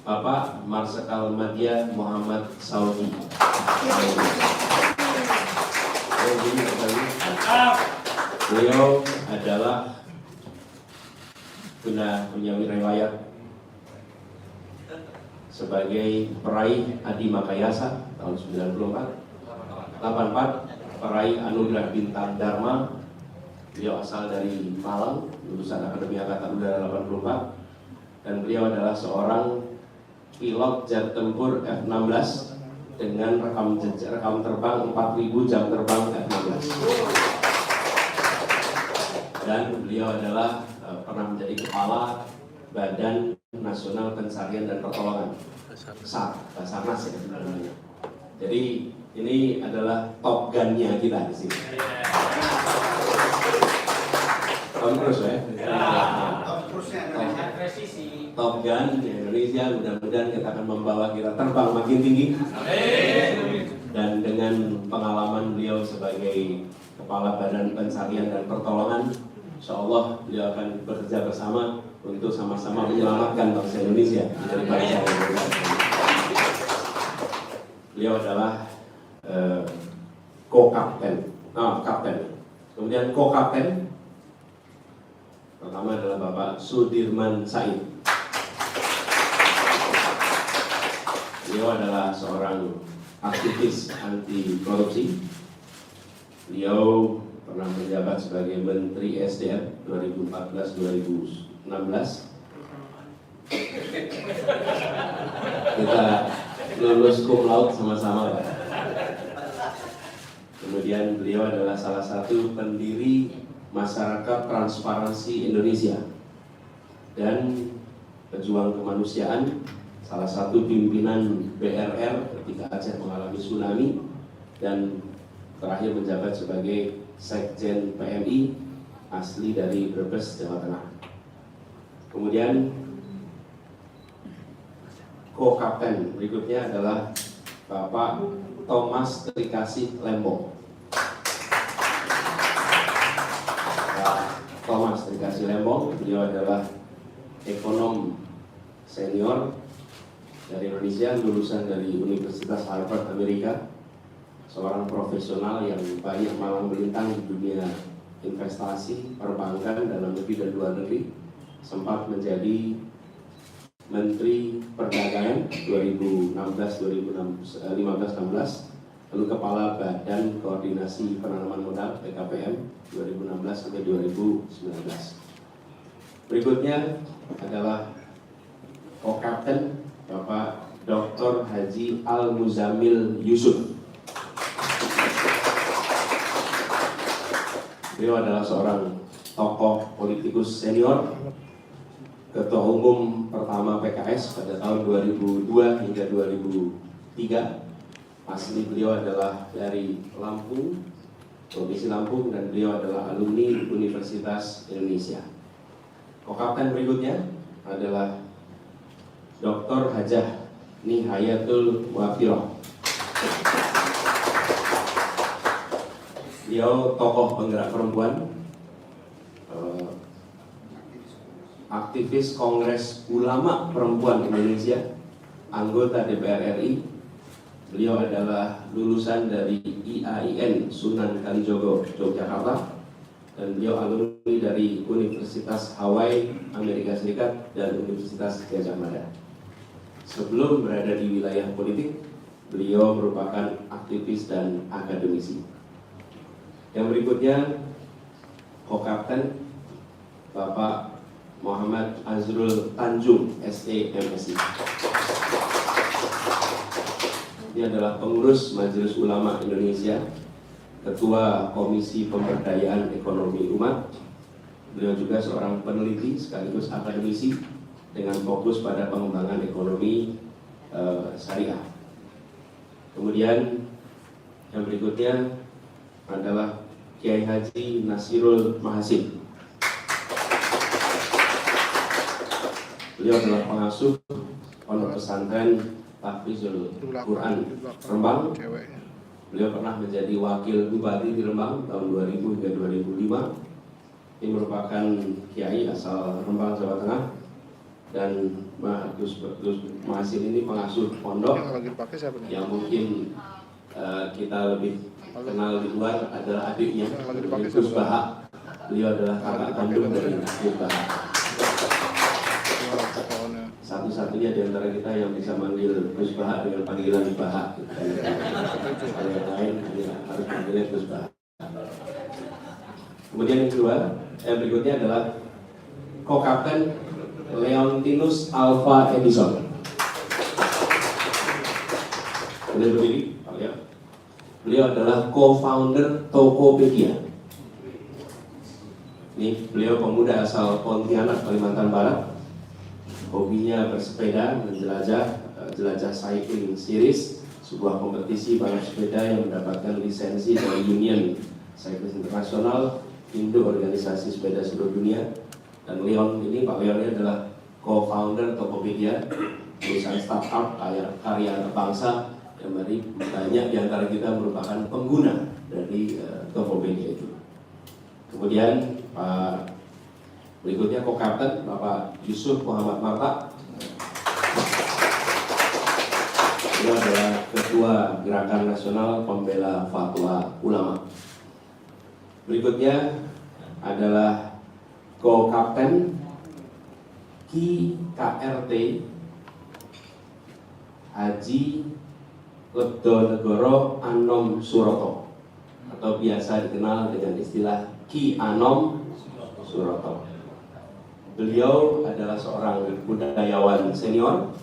Bapak Marsikal Madya Muhammad Saudi. Beliau adalah punya riwayat sebagai peraih Adi Makayasa tahun 94, 84, peraih Anugerah Bintang Dharma. Beliau asal dari Malang, lulusan Akademi Angkatan Udara 84, dan beliau adalah seorang pilot jet tempur F-16 dengan rekam terbang 4.000 jam terbang F-16. Dan beliau adalah pernah menjadi kepala Badan Nasional Pencarian dan Pertolongan, Basarnas ya sebenarnya. Jadi ini adalah Top Gun-nya kita di sini. Tom Cruise ya. Top Gun di Indonesia, mudah-mudahan kita akan membawa kita terbang makin tinggi. Dan dengan pengalaman beliau sebagai Kepala Badan Pencarian dan Pertolongan, insya Allah beliau akan bekerja bersama untuk sama-sama menyelamatkan bangsa Indonesia dari bangsa Indonesia. Beliau adalah kapten. Kemudian co-kapten pertama adalah Bapak Sudirman Said. Beliau adalah seorang aktivis anti korupsi. Beliau pernah menjabat sebagai Menteri SDM 2014-2016. Kita lulus cum laude sama-sama, Pak. Kemudian beliau adalah salah satu pendiri Masyarakat Transparansi Indonesia dan pejuang kemanusiaan, salah satu pimpinan BRR ketika Aceh mengalami tsunami, dan terakhir menjabat sebagai Sekjen PMI asli dari Brebes, Jawa Tengah. Kemudian co-kapten berikutnya adalah Bapak Thomas Trikasih Lembo. Thomas Trikasih Lembo, beliau adalah ekonom senior dari Indonesia, lulusan dari Universitas Harvard Amerika, seorang profesional yang banyak malang melintang di dunia investasi, perbankan, dalam negeri dan luar negeri. Sempat menjadi Menteri Perdagangan 2015-16, lalu Kepala Badan Koordinasi Penanaman Modal BKPM 2016 sampai 2019. Berikutnya adalah co-kapten Bapak Dr. Haji Al-Muzamil Yusuf. Beliau adalah seorang tokoh politikus senior, Ketua Umum pertama PKS pada tahun 2002 hingga 2003. Asli beliau adalah dari Lampung, Provinsi Lampung, dan beliau adalah alumni Universitas Indonesia. Co-kapten berikutnya adalah Dr. Hajah Nihayatul Wafiroh. Beliau tokoh penggerak perempuan, aktivis Kongres Ulama Perempuan Indonesia, anggota DPR RI. Beliau adalah lulusan dari IAIN Sunan Kalijogo, Yogyakarta, dan beliau alumni dari Universitas Hawaii, Amerika Serikat, dan Universitas Gadjah Mada. Sebelum berada di wilayah politik, beliau merupakan aktivis dan akademisi. Yang berikutnya, co-kapten Bapak Muhammad Azrul Tanjung, SE MSI. Dia adalah pengurus Majelis Ulama Indonesia, Ketua Komisi Pemberdayaan Ekonomi Umat. Beliau juga seorang peneliti sekaligus akademisi dengan fokus pada pengembangan ekonomi syariah. Kemudian yang berikutnya adalah Kiai Haji Nasirul Mahasib. Beliau adalah pengasuh Pondok Pesantren Tahfizul Quran Rembang. Beliau pernah menjadi wakil bupati di Rembang tahun 2000 hingga 2005. Ini merupakan kiai asal Rembang, Jawa Tengah. dan Gus Masin ini pengasuh pondok yang mungkin kita lebih kenal di luar adalah adiknya Gus Baha. Beliau adalah kakak kandung dari Gus Baha. Satu-satunya di antara kita yang bisa manggil Gus Baha dengan panggilan Baha. Kalau yang lain harus manggilnya Gus Baha. Kemudian yang berikutnya adalah Co-Kapten Leontinus Alva Edison. Boleh berdiri, Pak Leo. Beliau adalah co-founder Tokopedia. Ini beliau pemuda asal Pontianak, Kalimantan Barat. Hobinya bersepeda, jelajah cycling series, sebuah kompetisi balap sepeda yang mendapatkan lisensi dari Union Cycling Internasional, Indo organisasi sepeda seluruh dunia. Dan Leon ini, Pak Leon ini adalah co-founder Tokopedia, perusahaan startup karya bangsa yang banyak di antara kita merupakan pengguna dari Tokopedia itu. Kemudian berikutnya Co-Kapten Bapak Yusuf Muhammad Marta. Dia adalah Ketua Gerakan Nasional Pembela Fatwa Ulama. Berikutnya adalah Co-Kapten KRT Haji Wedonegoro Anom Suroto, atau biasa dikenal dengan istilah Ki Anom Suroto. Beliau adalah seorang budayawan senior.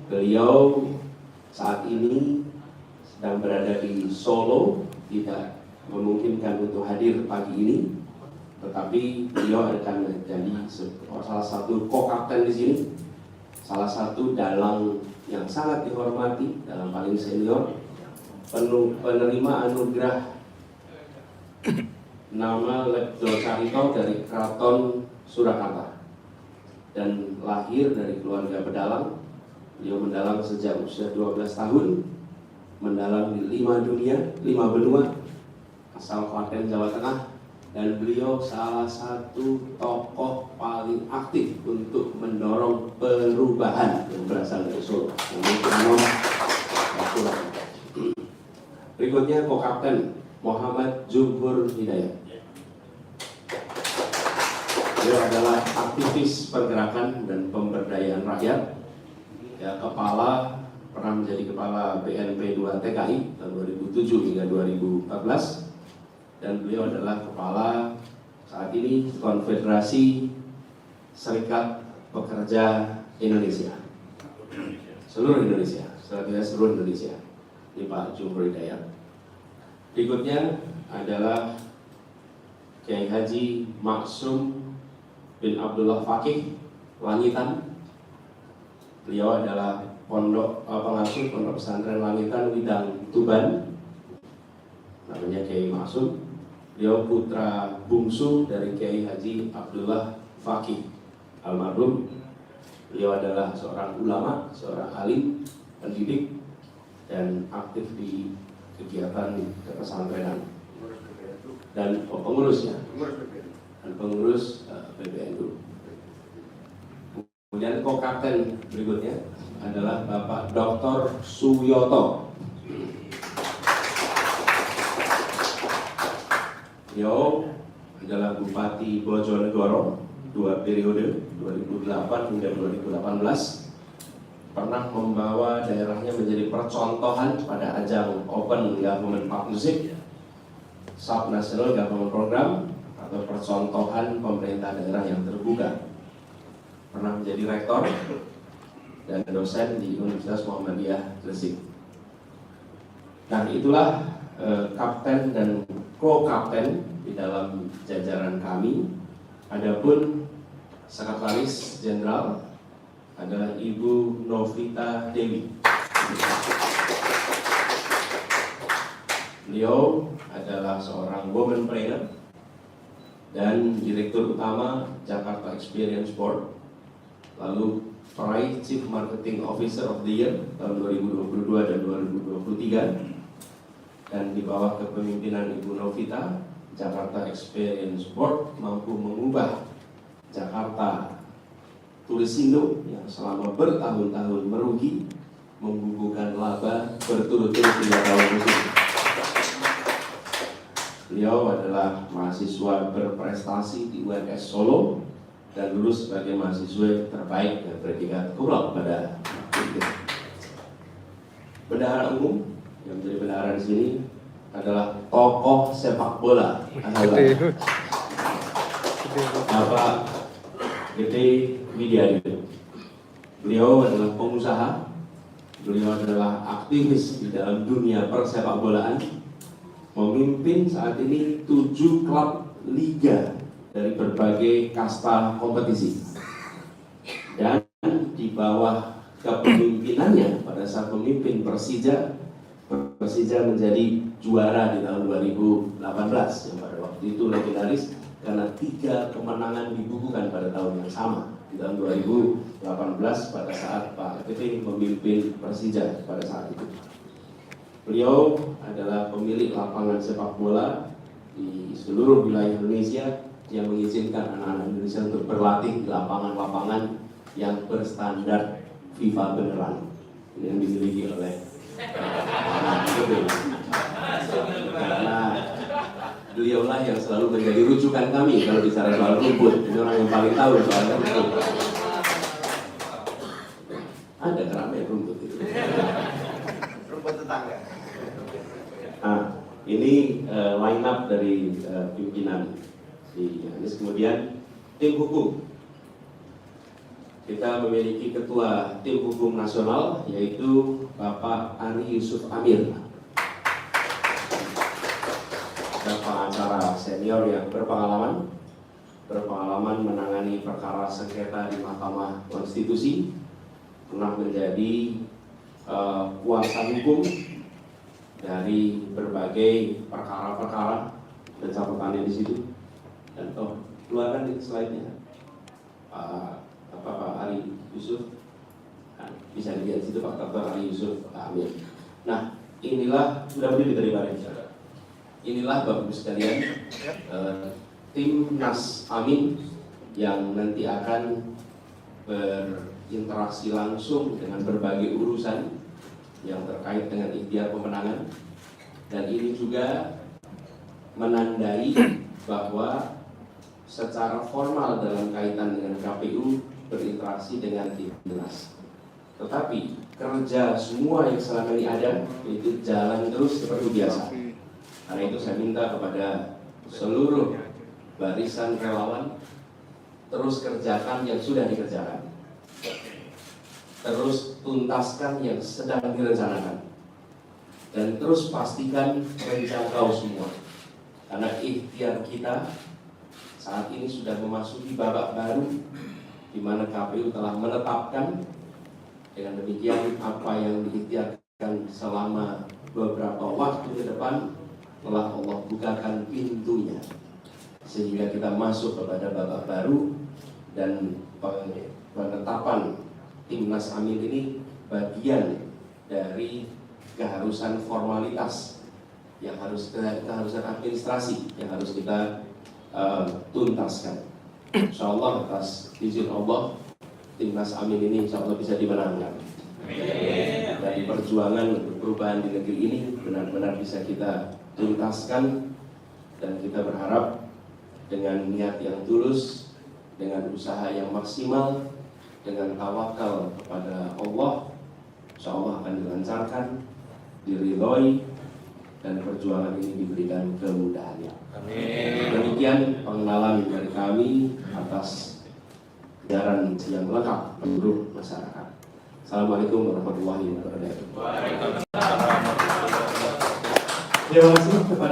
Beliau saat ini sedang berada di Solo, tidak memungkinkan untuk hadir pagi ini, tetapi beliau akan menjadi salah satu co-kapten di sini, salah satu dalang yang sangat dihormati, dalang paling senior, penerima anugerah nama Lepto Carito dari Keraton Surakarta, dan lahir dari keluarga pedalang. Beliau mendalang sejak usia 12 tahun, mendalang di 5 benua, asal Klaten, Jawa Tengah, dan beliau salah satu tokoh paling aktif untuk mendorong perubahan yang berasal dari Solo. Berikutnya Co-Kapten Muhammad Jumhur Hidayat. Beliau adalah aktivis pergerakan dan pemberdayaan rakyat. Ya, pernah menjadi kepala BNP 2 TKI tahun 2007 hingga 2014. Dan beliau adalah kepala saat ini Konfederasi Serikat Pekerja Indonesia, seluruh Indonesia. Ini Pak Jumhur Hidayat. Berikutnya adalah Kiai Haji Maksum bin Abdullah Fakih Langitan. Beliau adalah pengasuh Pondok Pesantren Langitan Widang Tuban, namanya Kiai Maksum. Beliau putra bungsu dari Kiai Haji Abdullah Fakih almarhum. Beliau adalah seorang ulama, seorang alim, pendidik, dan aktif di kegiatan kepesantrenan dan pengurusnya dan pengurus PBNU. Kemudian Co-Kapten berikutnya adalah Bapak Dr. Suyoto. Beliau adalah Bupati Bojonegoro 2 periode, 2008 hingga 2018. Pernah membawa daerahnya menjadi percontohan pada ajang Open Government Partnership, Subnational Government Program, atau percontohan pemerintah daerah yang terbuka. Pernah menjadi rektor dan dosen di Universitas Muhammadiyah Gresik. Nah, itulah kapten dan co-kapten di dalam jajaran kami. Adapun sekretaris jenderal adalah Ibu Novita Dewi. Beliau adalah seorang womanpreneur dan direktur utama Jakarta Experience Board, lalu peraih Chief Marketing Officer of the Year tahun 2022 dan 2023. Dan di bawah kepemimpinan Ibu Novita, Jakarta Experience Board mampu mengubah Jakarta Tulisindo yang selama bertahun-tahun merugi membukukan laba berturut-turut 3 tahun musim. Beliau adalah mahasiswa berprestasi di UNS Solo dan lulus sebagai mahasiswa terbaik dan predikat kumlaut pada itu. Bendahara umum yang menjadi bendahara di sini adalah tokoh sepak bola Bapak Gede Widiadyo. Beliau adalah pengusaha, beliau adalah aktivis di dalam dunia persepak bolaan, memimpin saat ini 7 klub liga dari berbagai kasta kompetisi. Dan di bawah kepemimpinannya pada saat memimpin Persija menjadi juara di tahun 2018 yang pada waktu itu legendaris karena 3 kemenangan dibukukan pada tahun yang sama di tahun 2018 pada saat Pak Gede memimpin Persija pada saat itu. Beliau adalah pemilik lapangan sepak bola di seluruh wilayah Indonesia yang mengizinkan anak-anak Indonesia untuk berlatih di lapangan-lapangan yang berstandar FIFA beneran. Ini yang dimiliki oleh karena beliaulah yang selalu menjadi rujukan kami kalau bicara soal rumput. Ini orang yang paling tahu soal rumput. Ada keramaian rumput itu. Rumput tetangga. Nah, ini line up dari pimpinan di Anies. Kemudian tim hukum. Kita memiliki ketua tim hukum nasional yaitu Bapak Ari Yusuf Amir. Pengacara senior yang berpengalaman menangani perkara sengketa di Mahkamah Konstitusi, pernah menjadi kuasa hukum dari berbagai perkara-perkara dan catatannya di situ. Dan keluarkan di slide-nya Pak Ari Yusuf, nah, bisa dilihat di situ Pak Dr. Ari Yusuf Amir. Nah, inilah sudah berdiri dari bareng. Inilah Bapak Ibu sekalian Timnas Amin yang nanti akan berinteraksi langsung dengan berbagai urusan yang terkait dengan ikhtiar pemenangan, dan ini juga menandai bahwa secara formal dalam kaitan dengan KPU berinteraksi dengan Timnas, tetapi kerja semua yang selama ini ada itu jalan terus seperti biasa. Karena itu saya minta kepada seluruh barisan relawan terus kerjakan yang sudah dikerjakan, terus tuntaskan yang sedang direncanakan, dan terus pastikan menjangkau semua. Karena ikhtiar kita saat ini sudah memasuki babak baru di mana KPU telah menetapkan. Dengan demikian apa yang diikhtiarkan selama beberapa waktu ke depan telah Allah bukakan pintunya sehingga kita masuk kepada babak baru, dan penetapan Timnas Amin ini bagian dari keharusan formalitas yang keharusan administrasi yang harus kita tuntaskan. Insya Allah atas izin Allah Timnas Amin ini insya Allah bisa dimenangkan. Dan perjuangan untuk perubahan di negeri ini benar-benar bisa kita tuntaskan, dan kita berharap dengan niat yang tulus, dengan usaha yang maksimal, dengan tawakal kepada Allah, insya Allah akan dilancarkan, diridhoi, dan perjuangan ini diberikan kemudahannya. Amin. Demikian pengenalan dari kami atas jalan yang lengkap menurut masyarakat. Assalamualaikum warahmatullahi wabarakatuh. Terima kasih kepada